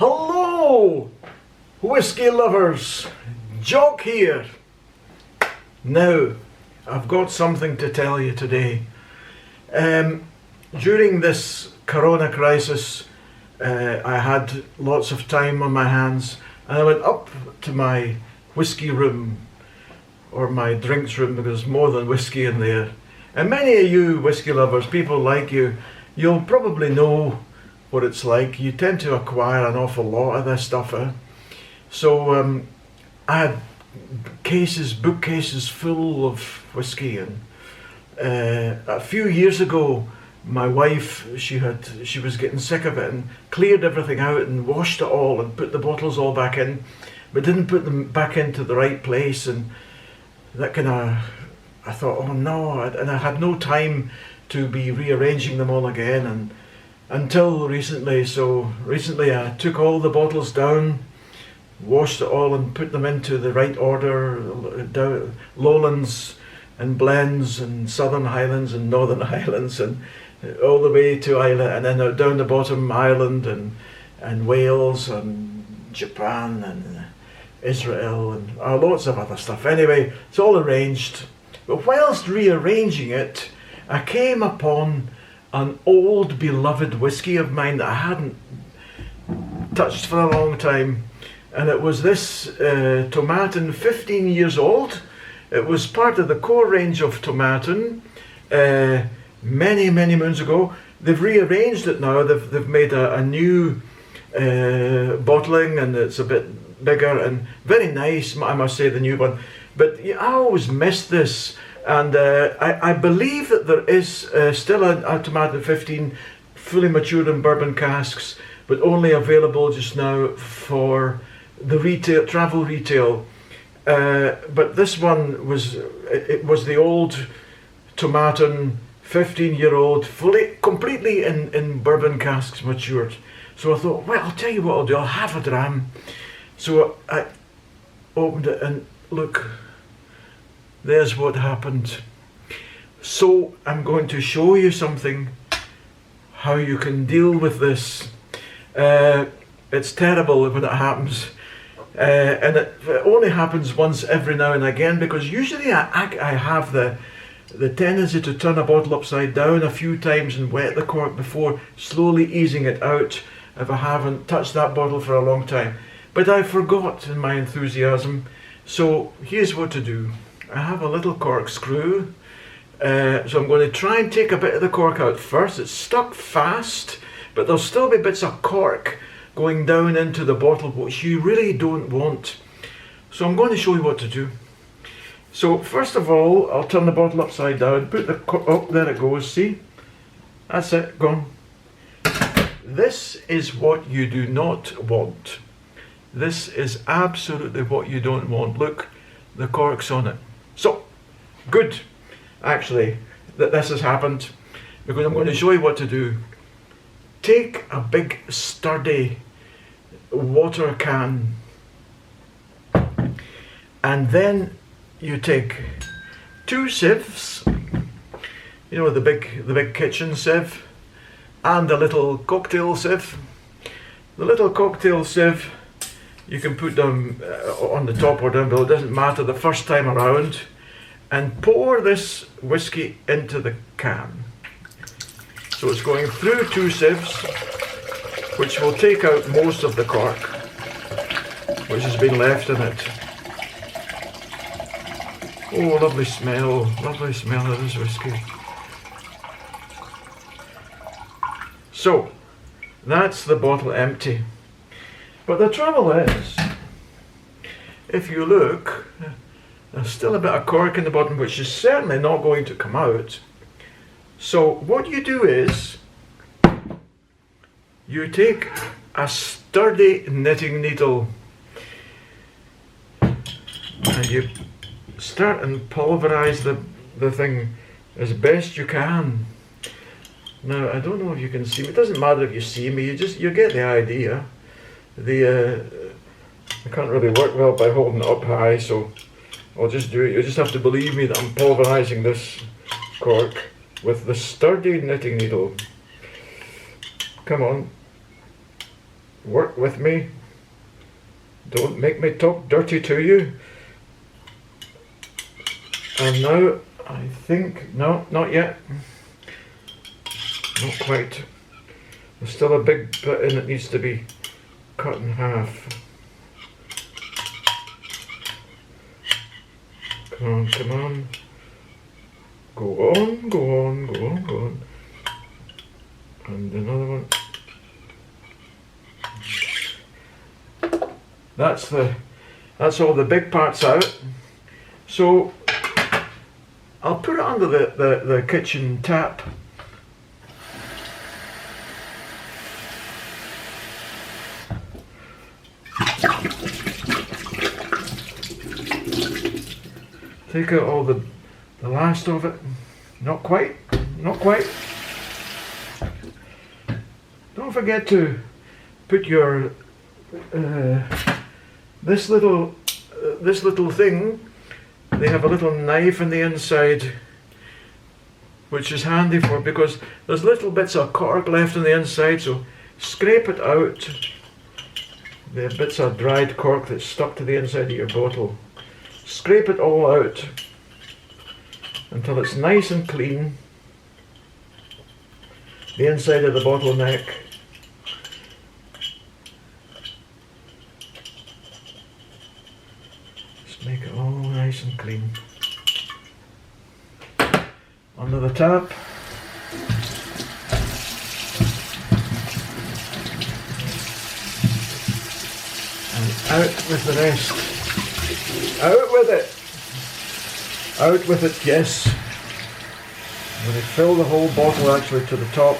Hello, whiskey lovers, Jock here. Now, I've got something to tell you today. During this corona crisis, I had lots of time on my hands, and I went up to my whiskey room, or my drinks room, because there's more than whiskey in there. And many of you whiskey lovers, people like you, you'll probably know what it's like. You tend to acquire an awful lot of this stuff. So I had bookcases full of whiskey, and a few years ago my wife, she was getting sick of it and cleared everything out and washed it all and put the bottles all back in, but didn't put them back into the right place, and that I thought, oh no, and I had no time to be rearranging them all again, and until recently. So recently I took all the bottles down, washed it all and put them into the right order, down Lowlands and blends and Southern Highlands and Northern Highlands, and all the way to Ireland, and then down the bottom Ireland and Wales and Japan and Israel and lots of other stuff. Anyway, it's all arranged. But whilst rearranging it, I came upon an old beloved whiskey of mine that I hadn't touched for a long time, and it was this Tomatin, 15 years old. It was part of the core range of Tomatin many moons ago. They've rearranged it now. They've made a new bottling, and it's a bit bigger and very nice, I must say, the new one. But I always missed this. And I believe that there is still a Tomatin 15 fully matured in bourbon casks, but only available just now for the travel retail. But this one was the old Tomatin, 15-year-old, completely in bourbon casks, matured. So I thought, well, I'll tell you what I'll do. I'll have a dram. So I opened it, and look. There's what happened. So I'm going to show you something, how you can deal with this. It's terrible when it happens, and it only happens once every now and again, because usually I have the tendency to turn a bottle upside down a few times and wet the cork before slowly easing it out if I haven't touched that bottle for a long time. But I forgot in my enthusiasm, so here's what to do. I have a little corkscrew, so I'm going to try and take a bit of the cork out first. It's stuck fast, but there'll still be bits of cork going down into the bottle, which you really don't want. So I'm going to show you what to do. So first of all, I'll turn the bottle upside down, put the cork, oh, there it goes, see? That's it, gone. This is what you do not want. This is absolutely what you don't want. Look, the cork's on it. So, good, actually, that this has happened, because I'm going to show you what to do. Take a big, sturdy water can, and then you take 2 sieves, you know, the big kitchen sieve, and a little cocktail sieve. The little cocktail sieve, you can put them on the top or down below, it doesn't matter, the first time around, and pour this whiskey into the can. So it's going through 2 sieves, which will take out most of the cork which has been left in it. Oh, lovely smell of this whiskey. So that's the bottle empty. But the trouble is, if you look, there's still a bit of cork in the bottom, which is certainly not going to come out. So what you do is, you take a sturdy knitting needle and you start and pulverize the thing as best you can. Now, I don't know if you can see me. It doesn't matter if you see me, you get the idea. I can't really work well by holding it up high, so I'll just do it. You just have to believe me that I'm pulverizing this cork with the sturdy knitting needle. Come on. work with me. Don't make me talk dirty to you. And now, I think, no, not yet. Not quite. There's still a big bit in it needs to be cut in half. Come on, come on. Go on, go on, go on, go on. And another one. That's all the big parts out. So I'll put it under the kitchen tap. Take out all the last of it. Not quite, not quite. Don't forget to put your this little thing. They have a little knife on the inside, which is handy for, because there's little bits of cork left on the inside. So scrape it out. The bits of dried cork that's stuck to the inside of your bottle. Scrape it all out until it's nice and clean. The inside of the bottleneck. Just make it all nice and clean. Under the tap. And out with the rest. Out with it! Out with it, yes. I'm going to fill the whole bottle actually to the top.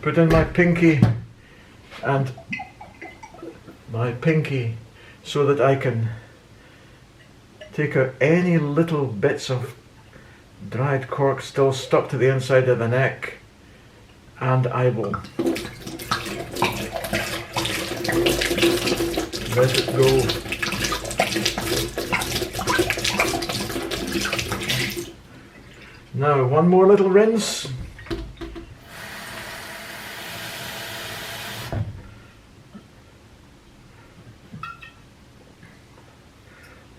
Put in my pinky and my pinky so that I can take out any little bits of dried cork still stuck to the inside of the neck, and I will let it go. Now one more little rinse.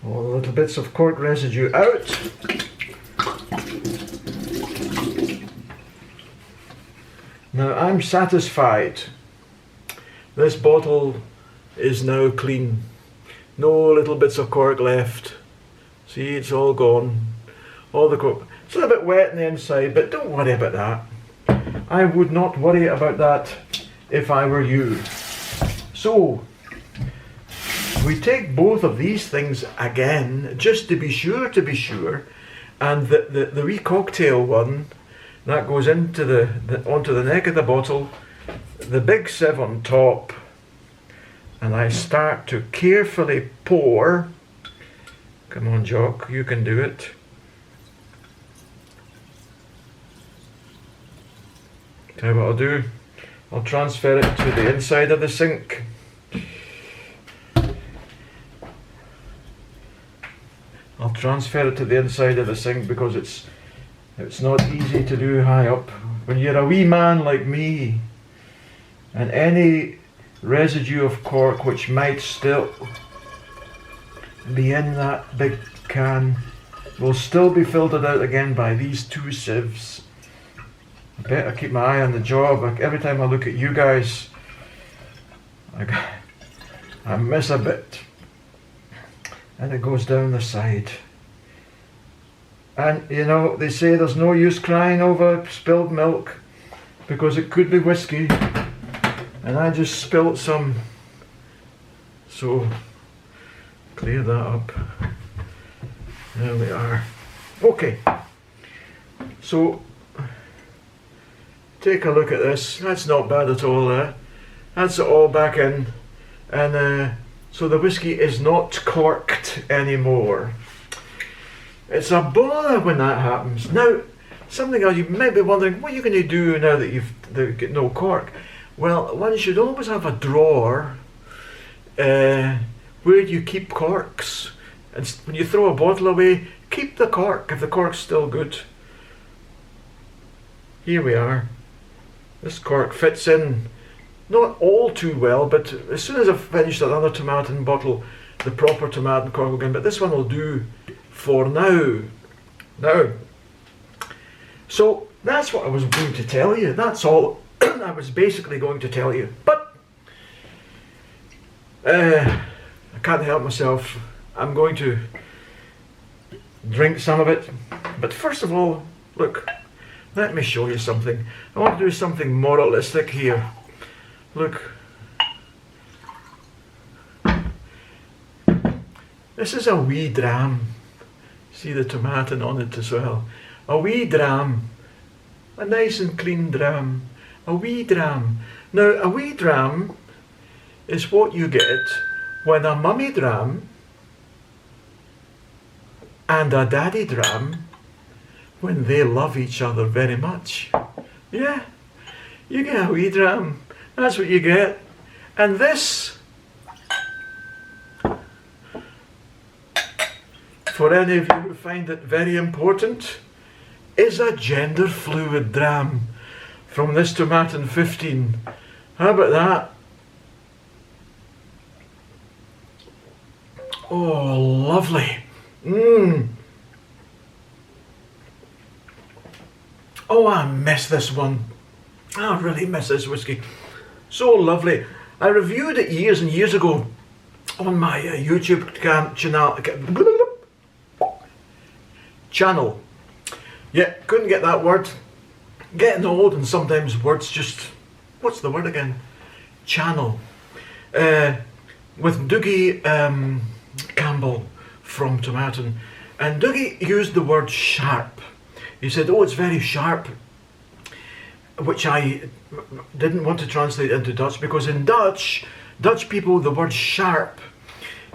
All the little bits of cork residue out. Now I'm satisfied. This bottle is now clean. No little bits of cork left. See, it's all gone. All the cork. It's a little bit wet on the inside, but don't worry about that. I would not worry about that if I were you. So, we take both of these things again, just to be sure, and the wee cocktail one, that goes into onto the neck of the bottle, the big sieve on top, and I start to carefully pour. Come on, Jock, you can do it. Tell you what I'll do, I'll transfer it to the inside of the sink. I'll transfer it to the inside of the sink because it's not easy to do high up. When you're a wee man like me, and any residue of cork which might still be in that big can will still be filtered out again by these two sieves. I better keep my eye on the job. Every time I look at you guys, I miss a bit, and it goes down the side. And you know, they say there's no use crying over spilled milk because it could be whiskey, and I just spilt some, so clear that up. There we are. Okay, so take a look at this. That's not bad at all there. That's it all back in, and so the whiskey is not corked anymore. It's a bother when that happens. Now, something else, you might be wondering, what are you going to do now that you've got no cork? Well, one should always have a drawer where you keep corks. And when you throw a bottle away, keep the cork if the cork's still good. Here we are. This cork fits in not all too well, but as soon as I've finished another Tomatin bottle, the proper Tomatin cork will go in, but this one will do for now. Now, so that's what I was going to tell you. That's all I was basically going to tell you. But I can't help myself. I'm going to drink some of it. But first of all, look, let me show you something. I want to do something moralistic here. Look. This is a wee dram. See the Tomatin on it as well. A wee dram. A nice and clean dram. A wee dram. Now, a wee dram is what you get when a mummy dram and a daddy dram, when they love each other very much. Yeah, you get a wee dram. That's what you get. And this, for any of you who find it very important, is a gender fluid dram from this Tomatin 15. How about that? Oh, lovely. Oh, I miss this one. I really miss this whiskey. So lovely. I reviewed it years and years ago on my YouTube channel. Yeah, couldn't get that word. Getting old and sometimes words just... What's the word again? Channel. With Dougie Campbell from Tomatin. And Dougie used the word sharp. He said, oh, it's very sharp. Which I didn't want to translate into Dutch, because in Dutch people, the word sharp,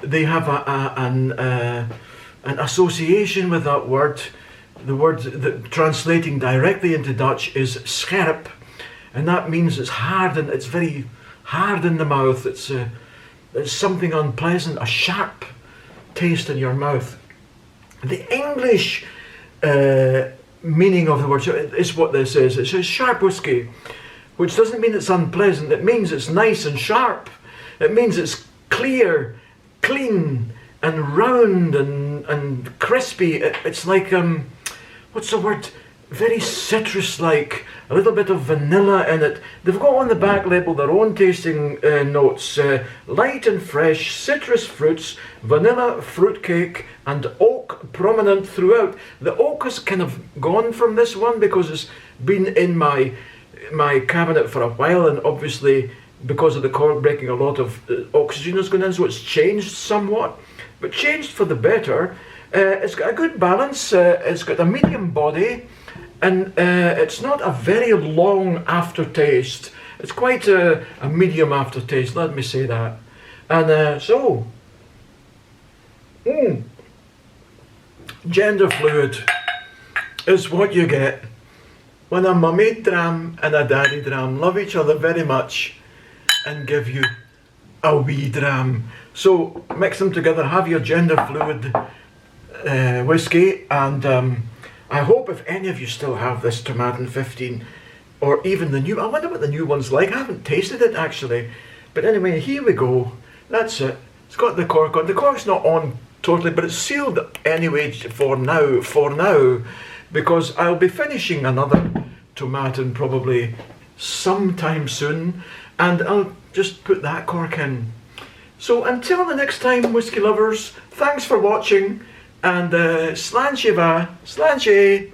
they have an association with that word. The word that translating directly into Dutch is scherp, and that means it's hard and it's very hard in the mouth. It's something unpleasant, a sharp taste in your mouth. The English meaning of the word is what this is. It says sharp whiskey, which doesn't mean it's unpleasant. It means it's nice and sharp. It means it's clear, clean, and round and crispy. It's like what's the word? Very citrus-like, a little bit of vanilla in it. They've got on the back label their own tasting notes. Light and fresh, citrus fruits, vanilla, fruitcake, and oak prominent throughout. The oak has kind of gone from this one because it's been in my cabinet for a while, and obviously because of the cork breaking, a lot of oxygen has gone in, so it's changed somewhat, but changed for the better. It's got a good balance. It's got a medium body. And it's not a very long aftertaste. It's quite a medium aftertaste, let me say that. And gender fluid is what you get when a mummy dram and a daddy dram love each other very much and give you a wee dram. So mix them together, have your gender fluid whiskey, and I hope if any of you still have this Tomatin 15, or even the new, I wonder what the new one's like. I haven't tasted it actually. But anyway, here we go. That's it. It's got the cork on. The cork's not on totally, but it's sealed anyway for now, because I'll be finishing another Tomatin probably sometime soon, and I'll just put that cork in. So until the next time, whiskey lovers, thanks for watching. And sláinte va, sláinte.